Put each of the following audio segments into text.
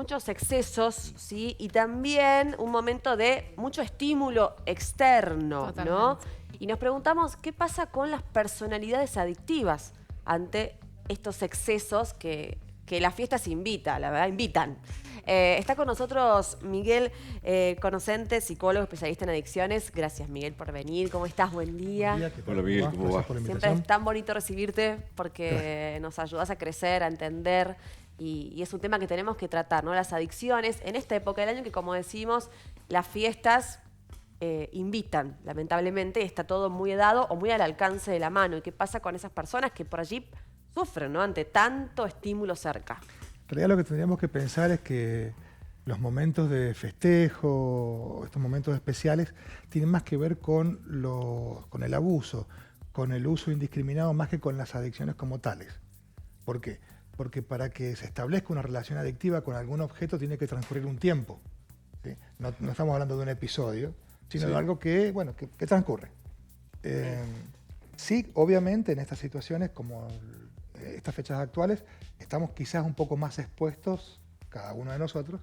muchos excesos, ¿sí? Y también un momento de mucho estímulo externo, Totalmente. ¿no? Y nos preguntamos qué pasa con las personalidades adictivas ante estos excesos que las fiestas invitan, la verdad, invitan. Está con nosotros Miguel Conocente, psicólogo especialista en adicciones. Gracias, Miguel, por venir. ¿Cómo estás? Buen día. Buen día, ¿qué tal? Hola, Miguel, ¿cómo va? Gracias por la Siempre invitación. es tan bonito recibirte porque nos ayudas a crecer, a entender y es un tema que tenemos que tratar, ¿no? Las adicciones en esta época del año que, como decimos, las fiestas invitan, lamentablemente, y está todo muy dado o muy al alcance de la mano. ¿Y qué pasa con esas personas que por allí sufren, ¿no? Ante tanto estímulo cerca? En realidad lo que tendríamos que pensar es que los momentos de festejo, estos momentos especiales, tienen más que ver con el abuso, con el uso indiscriminado, más que con las adicciones como tales. ¿Por qué? Porque para que se establezca una relación adictiva con algún objeto tiene que transcurrir un tiempo, ¿sí? No estamos hablando de un episodio, sino de algo que, bueno, que transcurre. Sí, obviamente en estas situaciones como estas fechas actuales estamos quizás un poco más expuestos, cada uno de nosotros,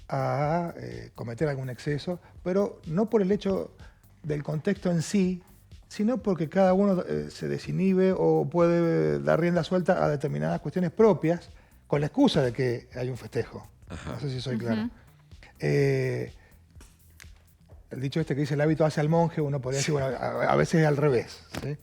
a cometer algún exceso, pero no por el hecho del contexto en sí, sino porque cada uno se desinhibe o puede dar rienda suelta a determinadas cuestiones propias con la excusa de que hay un festejo. Ajá. No sé si soy claro. El dicho este que dice el hábito hace al monje, uno podría decir, bueno, a veces es al revés, ¿sí?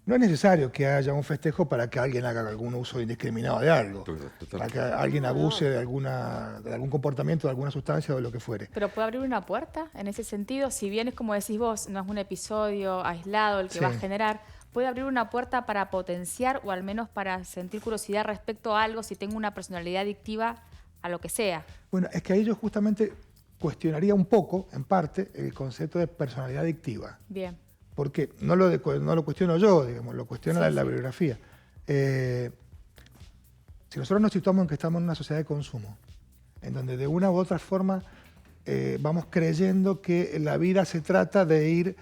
No es necesario que haya un festejo para que alguien haga algún uso indiscriminado de algo, para que alguien abuse de algún comportamiento, de alguna sustancia o de lo que fuere. Pero puede abrir una puerta en ese sentido, si bien es como decís vos, no es un episodio aislado el que va a generar, puede abrir una puerta para potenciar o al menos para sentir curiosidad respecto a algo si tengo una personalidad adictiva a lo que sea. Bueno, es que ahí yo justamente cuestionaría un poco, en parte, el concepto de personalidad adictiva. Bien. Porque no lo cuestiono yo, digamos, lo cuestiona la bibliografía. Si nosotros nos situamos en que estamos en una sociedad de consumo, en donde de una u otra forma vamos creyendo que la vida se trata de ir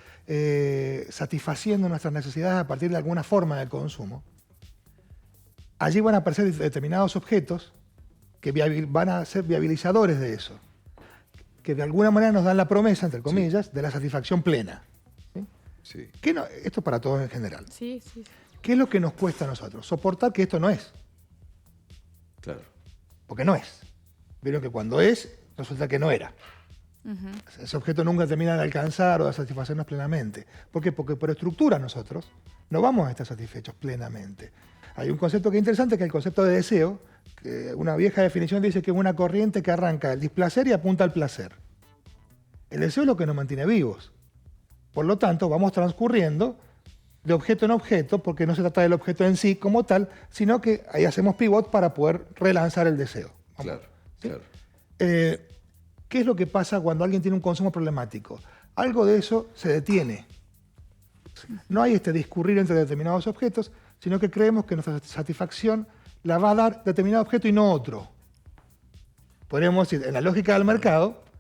satisfaciendo nuestras necesidades a partir de alguna forma de consumo, allí van a aparecer determinados objetos que van a ser viabilizadores de eso, que de alguna manera nos dan la promesa, entre comillas, de la satisfacción plena. Sí. Esto para todos en general. Sí, sí. ¿Qué es lo que nos cuesta a nosotros? Soportar que esto no es. Claro. Porque no es. Vieron que cuando es, resulta que no era. Ese objeto nunca termina de alcanzar o de satisfacernos plenamente. ¿Por qué? Porque por estructura nosotros no vamos a estar satisfechos plenamente. Hay un concepto que es interesante, que es el concepto de deseo, que una vieja definición dice que es una corriente que arranca del displacer y apunta al placer. El deseo es lo que nos mantiene vivos. Por lo tanto, vamos transcurriendo de objeto en objeto, porque no se trata del objeto en sí como tal, sino que ahí hacemos pivot para poder relanzar el deseo. Claro, ¿Sí? claro. ¿Qué es lo que pasa cuando alguien tiene un consumo problemático? Algo de eso se detiene. No hay este discurrir entre determinados objetos, sino que creemos que nuestra satisfacción la va a dar determinado objeto y no otro. Podríamos decir, en la lógica del mercado,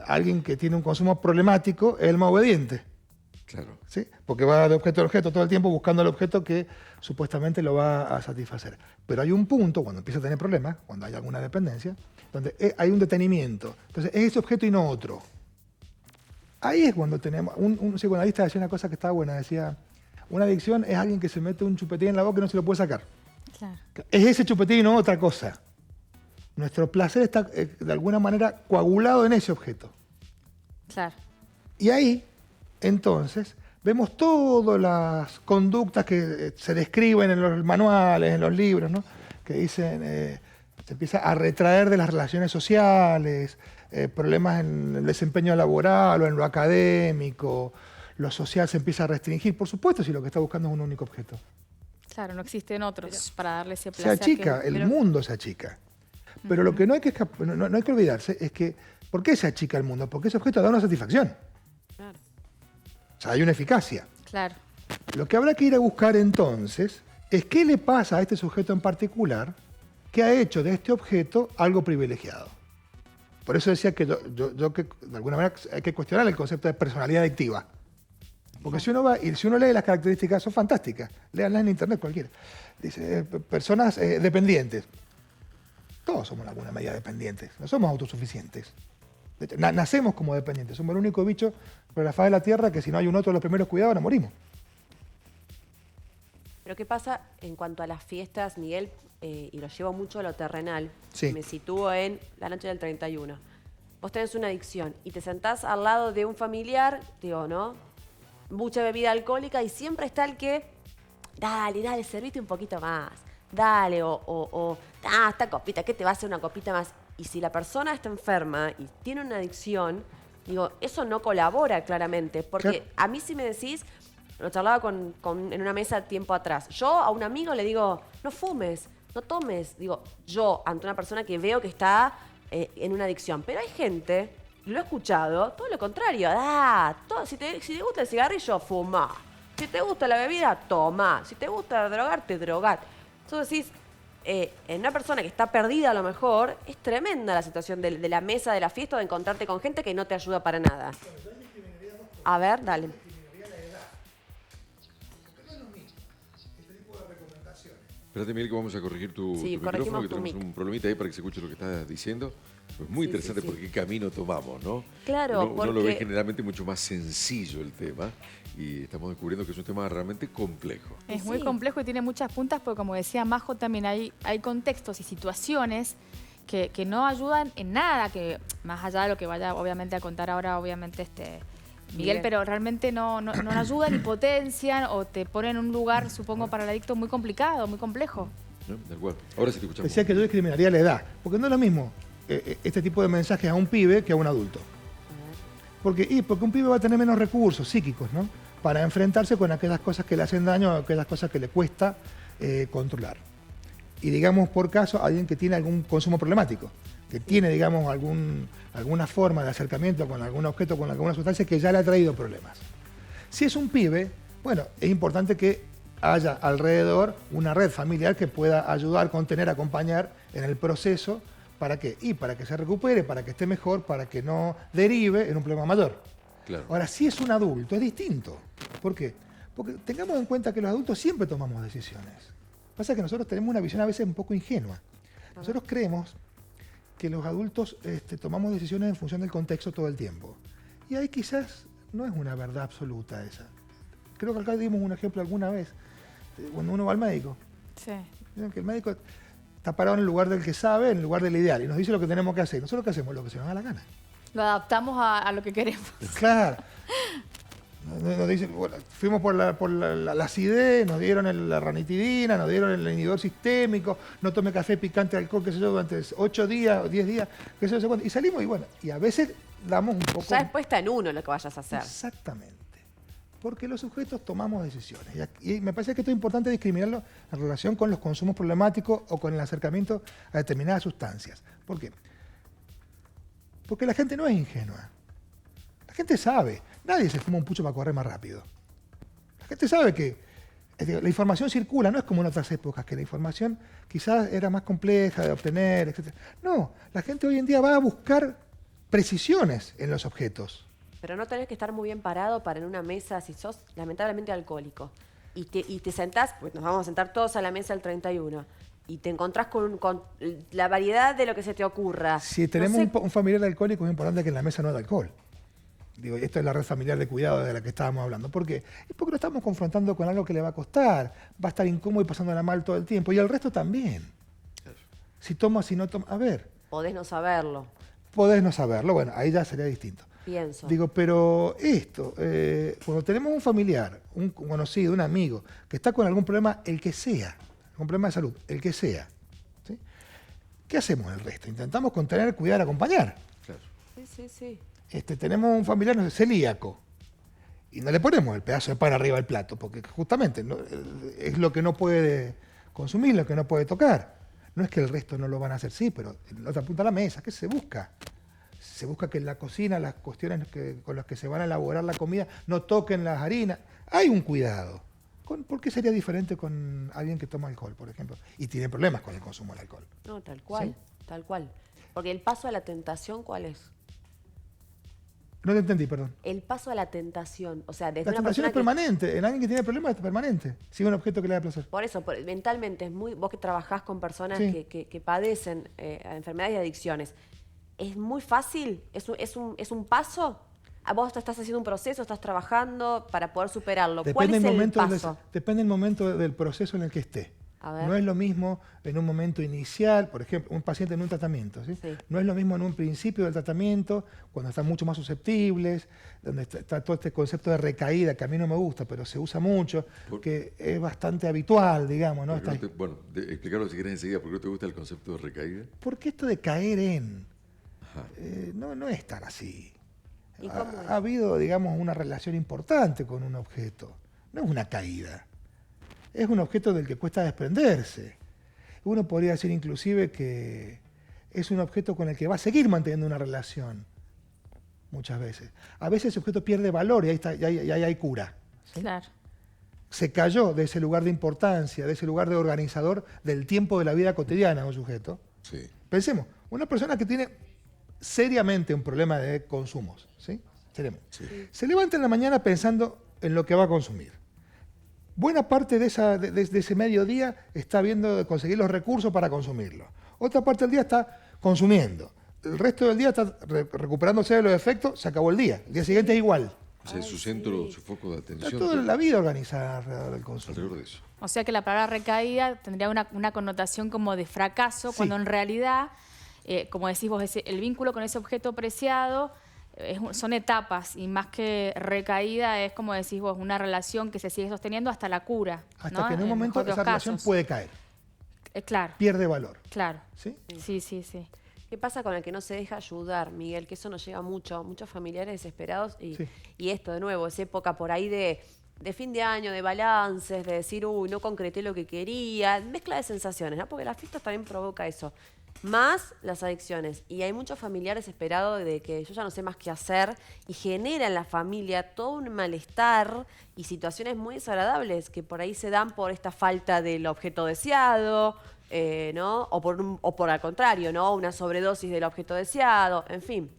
alguien que tiene un consumo problemático es el más obediente. Claro. ¿Sí? Porque va de objeto a objeto todo el tiempo buscando el objeto que supuestamente lo va a satisfacer. Pero hay un punto, cuando empieza a tener problemas, cuando hay alguna dependencia, donde hay un detenimiento. Entonces es ese objeto y no otro. Ahí es cuando tenemos... Un psicoanalista decía una cosa que estaba buena, decía, una adicción es alguien que se mete un chupetín en la boca y no se lo puede sacar. Claro. Es ese chupetín y no otra cosa. Nuestro placer está de alguna manera coagulado en ese objeto. Claro. Y ahí, entonces, vemos todas las conductas que se describen en los manuales, en los libros, ¿no? Que dicen, se empieza a retraer de las relaciones sociales, problemas en el desempeño laboral o en lo académico, lo social se empieza a restringir, por supuesto, si lo que está buscando es un único objeto. Claro, no existen otros para darle ese Se placer. achica, el mundo se achica. Pero lo que no hay que, no hay que olvidarse es que, ¿por qué se achica el mundo? Porque ese objeto da una satisfacción. Claro. O sea, hay una eficacia. Claro. Lo que habrá que ir a buscar entonces es qué le pasa a este sujeto en particular que ha hecho de este objeto algo privilegiado. Por eso decía que yo que de alguna manera hay que cuestionar el concepto de personalidad adictiva. Porque si uno va y si uno lee las características, son fantásticas. Léanlas en internet cualquiera. Dice, personas dependientes. Todos somos en alguna medida dependientes, no somos autosuficientes. De hecho, nacemos como dependientes, somos el único bicho por la faz de la Tierra que si no hay un otro de los primeros cuidados nos morimos. Pero ¿qué pasa en cuanto a las fiestas, Miguel? Y lo llevo mucho a lo terrenal. Sí. Me sitúo en la noche del 31. Vos tenés una adicción y te sentás al lado de un familiar, digo, ¿no? Mucha bebida alcohólica y siempre está el que, dale, servite un poquito más. Dale, esta copita, ¿qué te va a hacer una copita más? Y si la persona está enferma y tiene una adicción, digo, eso no colabora claramente. Porque Claro. a mí si me decís, lo charlaba en una mesa tiempo atrás, yo a un amigo le digo, no fumes, no tomes. Digo, yo ante una persona que veo que está en una adicción. Pero hay gente, lo he escuchado, todo lo contrario. Si te gusta el cigarrillo, fuma. Si te gusta la bebida, toma. Si te gusta drogarte, drogate. Entonces decís, en una persona que está perdida a lo mejor, es tremenda la situación de la mesa de la fiesta, de encontrarte con gente que no te ayuda para nada. A ver, dale. Espérate, Miguel, que vamos a corregir tu Sí, micrófono, corregimos que tu tenemos mic. un problemita ahí para que se escuche lo que estás diciendo. Es muy Sí, interesante sí, sí. por qué camino tomamos, ¿no? Claro, uno lo ve porque- generalmente mucho más sencillo el tema y estamos descubriendo que es un tema realmente complejo. Es Sí. muy complejo y tiene muchas puntas, porque como decía Majo, también hay contextos y situaciones que no ayudan en nada, que más allá de lo que vaya obviamente a contar ahora, obviamente, Miguel, Miguel. pero realmente no ayudan y potencian o te ponen en un lugar, supongo, para el adicto muy complicado, muy complejo. ¿No? De acuerdo. Ahora sí te escuchamos. Decía que yo discriminaría la edad, porque no es lo mismo este tipo de mensajes a un pibe que a un adulto. Porque un pibe va a tener menos recursos psíquicos, ¿no? Para enfrentarse con aquellas cosas que le hacen daño, aquellas cosas que le cuesta controlar. Y digamos, por caso, alguien que tiene algún consumo problemático, que tiene, digamos, alguna forma de acercamiento con algún objeto, con alguna sustancia que ya le ha traído problemas. Si es un pibe, bueno, es importante que haya alrededor una red familiar que pueda ayudar, contener, acompañar en el proceso. ¿Para qué? Y para que se recupere, para que esté mejor, para que no derive en un problema mayor. Claro. Ahora, si es un adulto, es distinto. ¿Por qué? Porque tengamos en cuenta que los adultos siempre tomamos decisiones. Pasa que nosotros tenemos una visión a veces un poco ingenua. Nosotros creemos que los adultos tomamos decisiones en función del contexto todo el tiempo. Y ahí quizás no es una verdad absoluta esa. Creo que acá dimos un ejemplo alguna vez. Cuando uno va al médico, Sí. ¿no? Que el médico está parado en el lugar del que sabe, en el lugar del ideal, y nos dice lo que tenemos que hacer. Nosotros, ¿qué hacemos? Lo que se nos da la gana. Lo adaptamos a lo que queremos. Claro. Nos dicen, bueno, fuimos por la acidez, nos dieron la ranitidina, nos dieron el inhibidor sistémico, no tome café picante, alcohol, qué sé yo, durante 8 días o 10 días, qué sé yo, no sé cuánto. Y salimos y bueno, y a veces damos un poco... Ya después está en uno lo que vayas a hacer. Exactamente. Porque los sujetos tomamos decisiones. Y me parece que esto es importante discriminarlo en relación con los consumos problemáticos o con el acercamiento a determinadas sustancias. ¿Por qué? Porque la gente no es ingenua. La gente sabe. Nadie se fuma un pucho para correr más rápido. La gente sabe que la información circula, no es como en otras épocas, que la información quizás era más compleja de obtener, etc. No, la gente hoy en día va a buscar precisiones en los objetos. Pero no tenés que estar muy bien parado para en una mesa, si sos lamentablemente alcohólico, y te sentás, pues nos vamos a sentar todos a la mesa el 31, y te encontrás con la variedad de lo que se te ocurra. Si tenemos No sé, un familiar alcohólico, es importante que en la mesa no haya alcohol. Digo, esto es la red familiar de cuidado de la que estábamos hablando. ¿Por qué? Es porque lo estamos confrontando con algo que le va a costar, va a estar incómodo y pasándola mal todo el tiempo, y el resto también. Si toma, si no toma, a ver, podés no saberlo, podés no saberlo, bueno, ahí ya sería distinto. pienso. Digo, pero esto, cuando tenemos un familiar, un conocido, un amigo, que está con algún problema, el que sea, algún problema de salud, el que sea, ¿sí? ¿Qué hacemos el resto? Intentamos contener, cuidar, acompañar. Claro. Sí. Tenemos un familiar, no sé, celíaco, y no le ponemos el pedazo de pan arriba del plato, porque justamente es lo que no puede consumir, lo que no puede tocar. No es que el resto no lo van a hacer, sí, pero en la otra punta de la mesa, ¿qué se busca? Se busca que en la cocina las cuestiones con las que se van a elaborar la comida no toquen las harinas. Hay un cuidado. ¿Por qué sería diferente con alguien que toma alcohol, por ejemplo? Y tiene problemas con el consumo del alcohol. No, tal cual, ¿Sí? tal cual. Porque el paso a la tentación, ¿cuál es? No te entendí, perdón. El paso a la tentación, o sea, desde La una tentación persona es permanente. En alguien que tiene problemas es permanente. Sigue un objeto que le da placer. Por eso, mentalmente, es muy, vos que trabajás con personas Sí. que padecen enfermedades y adicciones, ¿es muy fácil? ¿Es un paso? ¿A vos estás haciendo un proceso, estás trabajando para poder superarlo? ¿Cuál es el paso? Depende del momento del proceso en el que esté. A ver. No es lo mismo en un momento inicial, por ejemplo, un paciente en un tratamiento. ¿Sí? Sí. No es lo mismo en un principio del tratamiento, cuando están mucho más susceptibles, donde está todo este concepto de recaída, que a mí no me gusta, pero se usa mucho, que es bastante habitual, digamos. ¿No? Explicarlo si querés enseguida, ¿por qué no te gusta el concepto de recaída? Porque esto de caer en no es tan así. ¿Y cómo es? Ha habido, digamos, una relación importante con un objeto. No es una caída. Es un objeto del que cuesta desprenderse. Uno podría decir inclusive que es un objeto con el que va a seguir manteniendo una relación, muchas veces. A veces ese objeto pierde valor y ahí hay cura. ¿Sí? Claro. Se cayó de ese lugar de importancia, de ese lugar de organizador del tiempo de la vida cotidiana un sujeto. Sí. Pensemos, una persona que tiene seriamente un problema de consumos, ¿sí? Seriamente. Sí. Se levanta en la mañana pensando en lo que va a consumir. Buena parte de ese mediodía está viendo de conseguir los recursos para consumirlo. Otra parte del día está consumiendo. El resto del día está recuperándose de los efectos, se acabó el día. El día siguiente es igual. O sea, su centro, su foco de Está atención. toda la vida organizada alrededor del consumo. Alrededor de eso. O sea que la palabra recaída tendría una connotación como de fracaso, Sí. cuando en realidad, como decís vos, el vínculo con ese objeto preciado son etapas, y más que recaída es, como decís vos, una relación que se sigue sosteniendo hasta la cura. Hasta ¿no? que en un momento mejor de esa los relación casos. puede caer, Claro, pierde valor. claro. ¿Sí? Sí, sí, sí. ¿Qué pasa con el que no se deja ayudar, Miguel? Que eso nos lleva mucho, muchos familiares desesperados Sí. y esto, de nuevo, es época por ahí de fin de año, de balances, de decir, uy, no concreté lo que quería, mezcla de sensaciones, ¿no? Porque la fiesta también provoca eso. Más las adicciones. Y hay muchos familiares esperados de que yo ya no sé más qué hacer y genera en la familia todo un malestar y situaciones muy desagradables que por ahí se dan por esta falta del objeto deseado, ¿no? O por al contrario, ¿no? Una sobredosis del objeto deseado, en fin.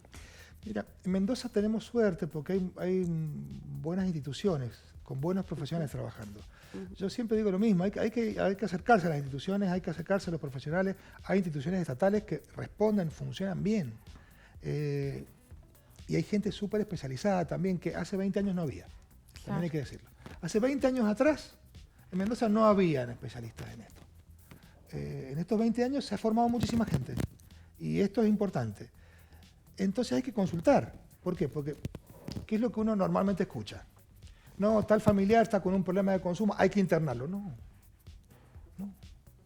Mira, en Mendoza tenemos suerte porque hay buenas instituciones con buenos profesionales trabajando. Yo siempre digo lo mismo, hay que acercarse a las instituciones, hay que acercarse a los profesionales. Hay instituciones estatales que responden, funcionan bien. Y hay gente súper especializada también que hace 20 años no había. También hay que decirlo. Hace 20 años atrás, en Mendoza no habían especialistas en esto. En estos 20 años se ha formado muchísima gente. Y esto es importante. Entonces hay que consultar. ¿Por qué? Porque ¿qué es lo que uno normalmente escucha? No, tal familiar está con un problema de consumo, hay que internarlo. No.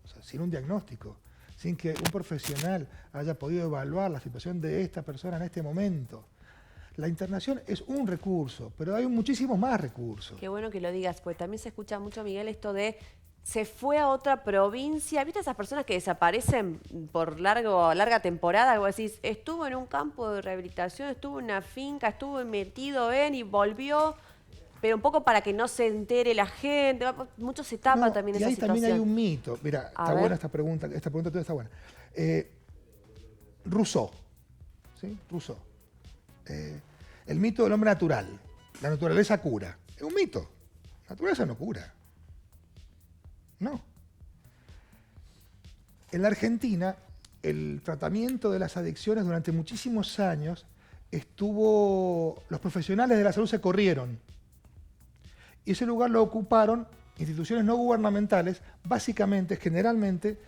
O sea, sin un diagnóstico, sin que un profesional haya podido evaluar la situación de esta persona en este momento. La internación es un recurso, pero hay muchísimos más recursos. Qué bueno que lo digas, porque también se escucha mucho, Miguel, esto de se fue a otra provincia. ¿Viste esas personas que desaparecen por larga temporada? Vos decís, estuvo en un campo de rehabilitación, estuvo en una finca, estuvo metido y volvió, pero un poco para que no se entere la gente. Mucho se tapa también esa ahí situación. también hay un mito. Mira, está buena esta pregunta tuya está buena. Rousseau, ¿sí? Rousseau. El mito del hombre natural. La naturaleza cura. Es un mito. La naturaleza no cura. No. En la Argentina, el tratamiento de las adicciones durante muchísimos años los profesionales de la salud se corrieron. Y ese lugar lo ocuparon instituciones no gubernamentales, básicamente, generalmente,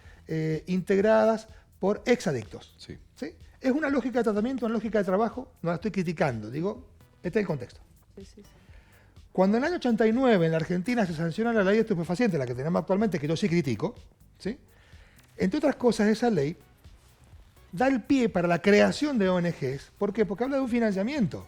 integradas por exadictos. Sí. ¿Sí? Es una lógica de tratamiento, una lógica de trabajo, no la estoy criticando, digo, este es el contexto. Sí. Cuando en el año 89 en la Argentina se sanciona la ley de estupefacientes, la que tenemos actualmente, que yo sí critico, ¿sí? Entre otras cosas, esa ley da el pie para la creación de ONGs. ¿Por qué? Porque habla de un financiamiento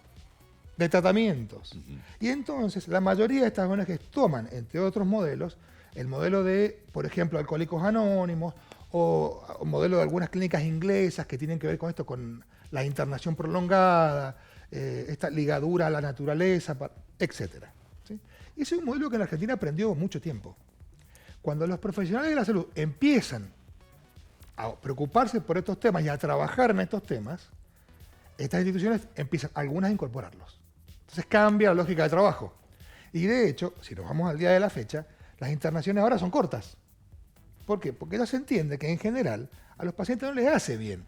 de tratamientos. Y entonces la mayoría de estas ONGs toman, entre otros modelos, el modelo de, por ejemplo, Alcohólicos Anónimos, o modelo de algunas clínicas inglesas que tienen que ver con esto, con la internación prolongada, esta ligadura a la naturaleza, etc. ¿Sí? Y ese es un modelo que en la Argentina aprendió mucho tiempo. Cuando los profesionales de la salud empiezan a preocuparse por estos temas y a trabajar en estos temas, estas instituciones empiezan algunas a incorporarlos. Entonces cambia la lógica de trabajo. Y de hecho, si nos vamos al día de la fecha, las internaciones ahora son cortas. ¿Por qué? Porque ya se entiende que en general a los pacientes no les hace bien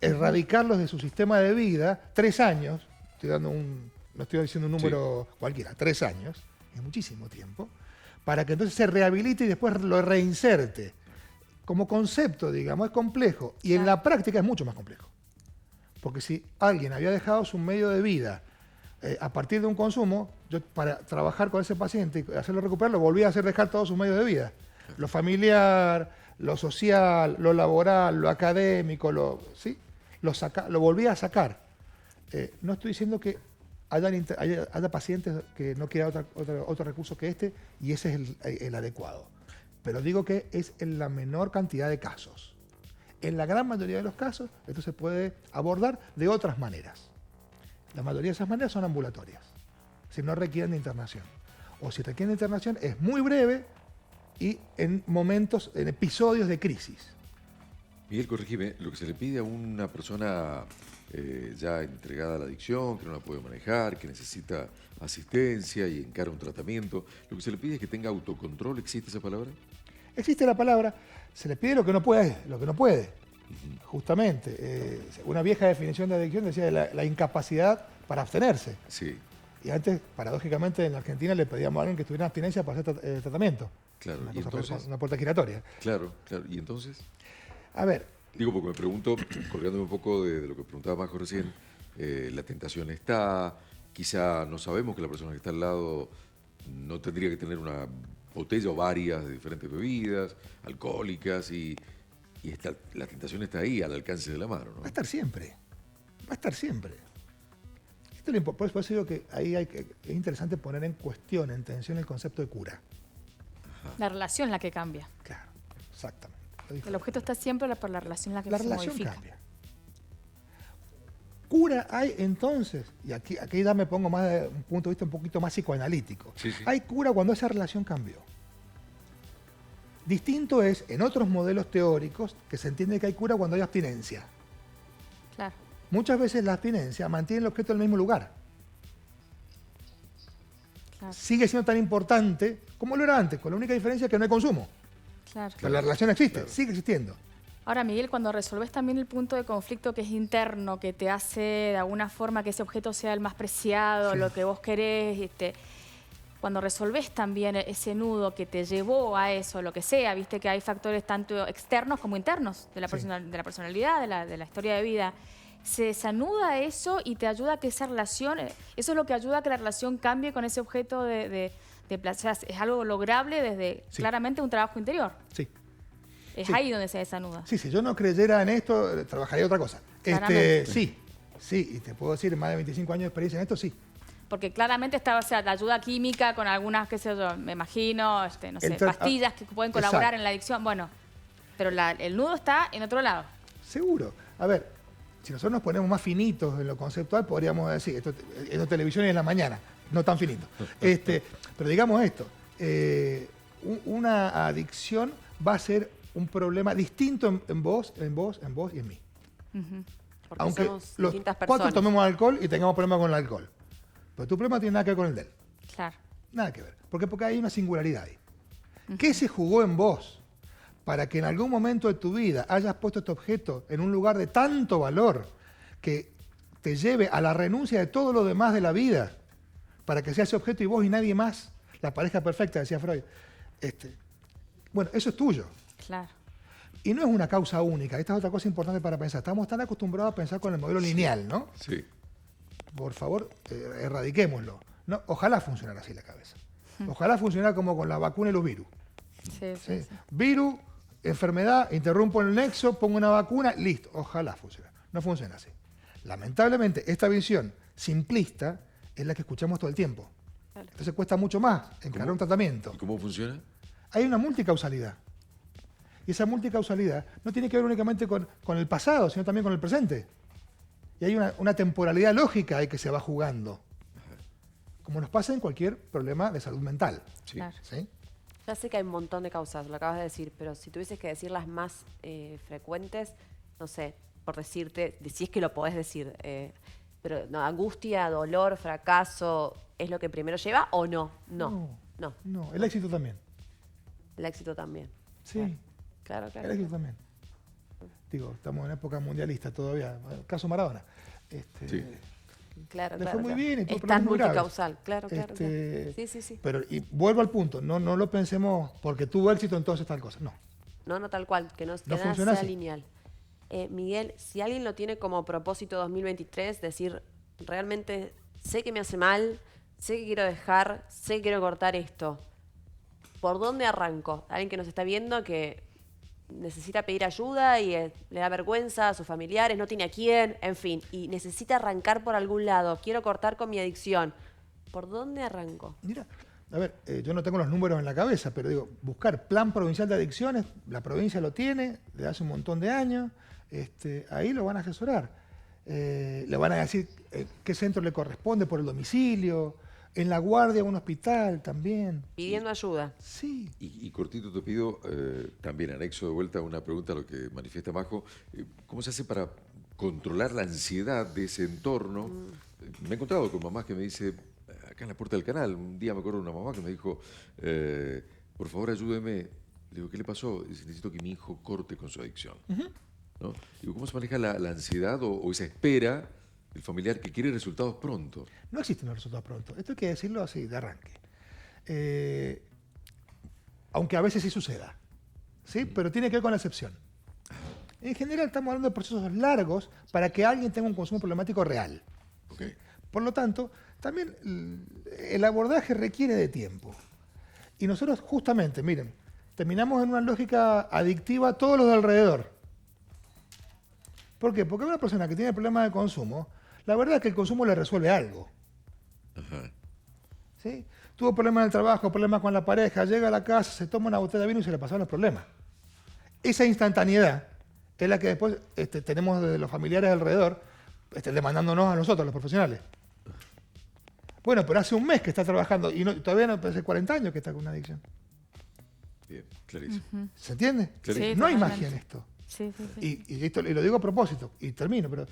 erradicarlos de su sistema de vida 3 años, no estoy diciendo un número cualquiera, 3 años, es muchísimo tiempo, para que entonces se rehabilite y después lo reinserte. Como concepto, digamos, es complejo y en la práctica es mucho más complejo. Porque si alguien había dejado su medio de vida a partir de un consumo, yo para trabajar con ese paciente y hacerlo recuperar, lo volví a hacer dejar todos sus medios de vida. Lo familiar, lo social, lo laboral, lo académico, lo volví a sacar. No estoy diciendo que haya pacientes que no quieran otro recurso que este y ese es el adecuado. Pero digo que es en la menor cantidad de casos. En la gran mayoría de los casos, esto se puede abordar de otras maneras. La mayoría de esas maneras son ambulatorias, si no requieren de internación. O si requieren de internación, es muy breve y en episodios de crisis. Miguel, corregime, lo que se le pide a una persona ya entregada a la adicción, que no la puede manejar, que necesita asistencia y encara un tratamiento, lo que se le pide es que tenga autocontrol. ¿Existe esa palabra? Existe la palabra, se le pide lo que no puede. Justamente, una vieja definición de adicción decía la incapacidad para abstenerse. Sí. Y antes, paradójicamente, en Argentina le pedíamos a alguien que estuviera en abstinencia para hacer tratamiento. Claro, Una y entonces... Una puerta giratoria. Claro, ¿y entonces? A ver. Digo, porque me pregunto, colgándome un poco de lo que preguntaba Majo recién, la tentación está, quizá no sabemos que la persona que está al lado no tendría que tener una botella o varias de diferentes bebidas, alcohólicas, y la tentación está ahí, al alcance de la mano, ¿no? Va a estar siempre. Esto por eso digo que ahí es interesante poner en cuestión, en tensión, el concepto de cura. La relación es la que cambia. Claro, exactamente. El objeto está siempre por la relación en la que la se relación modifica. cambia. Cura hay entonces, y aquí ya me pongo más de un punto de vista un poquito más psicoanalítico. Sí, sí. Hay cura cuando esa relación cambió. Distinto es en otros modelos teóricos que se entiende que hay cura cuando hay abstinencia. Claro. Muchas veces la abstinencia mantiene el objeto en el mismo lugar. Claro. Sigue siendo tan importante como lo era antes, con la única diferencia que no hay consumo. Claro. Pero la relación existe, sigue existiendo. Ahora, Miguel, cuando resolvés también el punto de conflicto que es interno, que te hace de alguna forma que ese objeto sea el más preciado, lo que vos querés, cuando resolvés también ese nudo que te llevó a eso, lo que sea, viste que hay factores tanto externos como internos de la personalidad, de la historia de vida, se desanuda eso y te ayuda a que esa relación, eso es lo que ayuda a que la relación cambie con ese objeto de placer. Es algo lograble desde claramente un trabajo interior. Sí. Es ahí donde se desanuda. Sí, si yo no creyera en esto, trabajaría otra cosa. Sí, y te puedo decir, más de 25 años de experiencia en esto, sí. Porque claramente está, la ayuda química con algunas, qué sé yo, me imagino, no sé, pastillas que pueden colaborar en la adicción, bueno, pero el nudo está en otro lado. Seguro. A ver, si nosotros nos ponemos más finitos en lo conceptual, podríamos decir, esto es televisión y en la mañana, no tan finito. Pero digamos esto, una adicción va a ser un problema distinto en vos y en mí. Porque aunque somos los distintas 4 personas. tomemos alcohol y tengamos problemas con el alcohol. Pero tu problema no tiene nada que ver con el de él. Claro. Nada que ver. Porque hay una singularidad ahí. ¿Qué se jugó en vos para que en algún momento de tu vida hayas puesto este objeto en un lugar de tanto valor que te lleve a la renuncia de todo lo demás de la vida para que sea ese objeto y vos y nadie más? La pareja perfecta, decía Freud. Bueno, eso es tuyo. Claro. Y no es una causa única. Esta es otra cosa importante para pensar. Estamos tan acostumbrados a pensar con el modelo lineal, ¿no? Sí. Por favor, erradiquémoslo. No, ojalá funcionara así la cabeza. Ojalá funcionara como con la vacuna y los virus. Sí. Virus, enfermedad, interrumpo el nexo, pongo una vacuna, listo. Ojalá funcione. No funciona así. Lamentablemente, esta visión simplista es la que escuchamos todo el tiempo. Entonces cuesta mucho más encarar un tratamiento. ¿Y cómo funciona? Hay una multicausalidad. Y esa multicausalidad no tiene que ver únicamente con el pasado, sino también con el presente. Y hay una temporalidad lógica ahí que se va jugando. Como nos pasa en cualquier problema de salud mental. Sí. Claro. ¿Sí? Ya sé que hay un montón de causas, lo acabas de decir, pero si tuvieses que decir las más frecuentes, no sé, por decirte, si es que lo podés decir, pero no, angustia, dolor, fracaso, ¿es lo que primero lleva o no? No. No, el éxito también. El éxito también. Sí, Claro. el éxito también. Digo, estamos en época mundialista todavía. Caso Maradona. Sí. Claro. Le fue muy bien y tuvo Es problemas tan muy graves. multicausal, claro. Sí. Pero y vuelvo al punto, no lo pensemos porque tuvo éxito entonces tal cosa. No. No, tal cual, que nada funciona sea así. lineal. Miguel, si alguien lo tiene como propósito 2023, decir, realmente sé que me hace mal, sé que quiero dejar, sé que quiero cortar esto, ¿por dónde arranco? Alguien que nos está viendo que necesita pedir ayuda y le da vergüenza a sus familiares, no tiene a quién, en fin, y necesita arrancar por algún lado, quiero cortar con mi adicción. ¿Por dónde arranco? Mira, a ver, yo no tengo los números en la cabeza, pero digo, buscar plan provincial de adicciones, la provincia lo tiene desde hace un montón de años, ahí lo van a asesorar. Le van a decir qué centro le corresponde por el domicilio, en la guardia, un hospital también. Pidiendo ayuda. Sí. Y cortito te pido, también anexo de vuelta una pregunta a lo que manifiesta Majo. ¿Cómo se hace para controlar la ansiedad de ese entorno? Me he encontrado con mamás que me dice, acá en la puerta del canal, un día me acuerdo de una mamá que me dijo, por favor ayúdeme. Le digo, ¿qué le pasó? Dice, necesito que mi hijo corte con su adicción. ¿No? Digo, ¿cómo se maneja la ansiedad o esa espera del familiar que quiere resultados pronto? No existen los resultados pronto. Esto hay que decirlo así, de arranque. Aunque a veces sí suceda. ¿Sí? Pero tiene que ver con la excepción. En general estamos hablando de procesos largos para que alguien tenga un consumo problemático real. Okay. Por lo tanto, también el abordaje requiere de tiempo. Y nosotros justamente, miren, terminamos en una lógica adictiva a todos los de alrededor. ¿Por qué? Porque una persona que tiene problemas de consumo, la verdad es que el consumo le resuelve algo. Ajá. ¿Sí? Tuvo problemas en el trabajo, problemas con la pareja, llega a la casa, se toma una botella de vino y se le pasaron los problemas. Esa instantaneidad es la que después tenemos de los familiares alrededor demandándonos a nosotros, los profesionales. Bueno, pero hace un mes que está trabajando y todavía no, hace 40 años que está con una adicción. Bien, clarísimo. ¿Se entiende? Clarísimo. No hay totalmente. magia en esto. Sí. Y lo digo a propósito, y termino, pero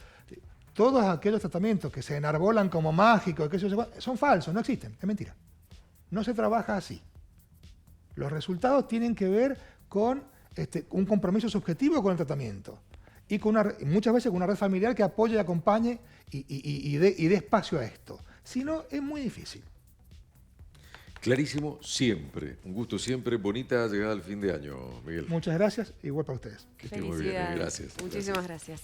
todos aquellos tratamientos que se enarbolan como mágicos, son falsos, no existen, es mentira. No se trabaja así. Los resultados tienen que ver con un compromiso subjetivo con el tratamiento y muchas veces con una red familiar que apoye y acompañe y dé espacio a esto. Si no, es muy difícil. Clarísimo siempre. Un gusto siempre. Bonita llegada al fin de año, Miguel. Muchas gracias, igual para ustedes. Que esté muy bien. Felicidades. Gracias. Muchísimas gracias.